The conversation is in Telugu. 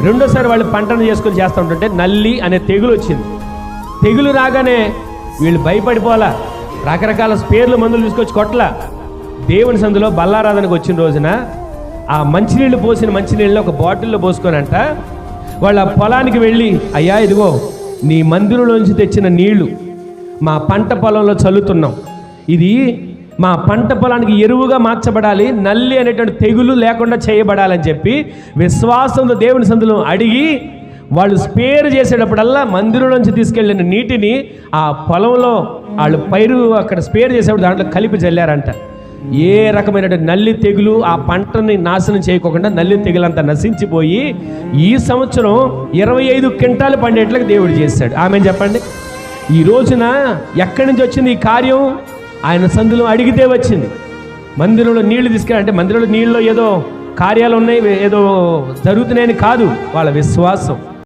రెండోసారి వాళ్ళు పంటను చేసుకొని చేస్తూ ఉంటుంటే నల్లి అనే తెగులు వచ్చింది. తెగులు రాగానే వీళ్ళు భయపడిపోవాలా, రకరకాల స్పేర్లు మందులు తీసుకొచ్చి కొట్టలా. దేవుని సందులో బల్లారాధనకు వచ్చిన రోజున ఆ మంచినీళ్ళు పోసిన మంచినీళ్ళని ఒక బాటిల్లో పోసుకొనంట వాళ్ళ పొలానికి వెళ్ళి, అయ్యా ఇదిగో నీ మందిరంలోంచి తెచ్చిన నీళ్లు మా పంట పొలంలో చల్లుతున్నాం, ఇది మా పంట పొలానికి ఎరువుగా మార్చబడాలి, నల్లి అనేటువంటి తెగులు లేకుండా చేయబడాలని చెప్పి విశ్వాసంతో దేవుని సందులో అడిగి వాళ్ళు స్పేర్ చేసేటప్పుడల్లా మందిరంలోంచి తీసుకెళ్ళిన నీటిని ఆ పొలంలో వాళ్ళు పైరు అక్కడ స్పేర్ చేసేటప్పుడు దాంట్లో కలిపి చల్లారంట. ఏ రకమైన నల్లి తెగులు ఆ పంటని నాశనం చేయకోకుండా నల్లి తెగులంతా నశించిపోయి ఈ సంవత్సరం 25 క్వింటాలు పండేట్లకు దేవుడు చేశాడు. ఆమె చెప్పండి. ఈ రోజున ఎక్కడి నుంచి వచ్చింది ఈ కార్యం? ఆయన సందులో అడిగితే వచ్చింది. మందిరంలో నీళ్లు తీసుకెళ్ళాలంటే మందిరంలో నీళ్ళలో ఏదో కార్యాలు ఉన్నాయి, ఏదో జరుగుతున్నాయని కాదు, వాళ్ళ విశ్వాసం.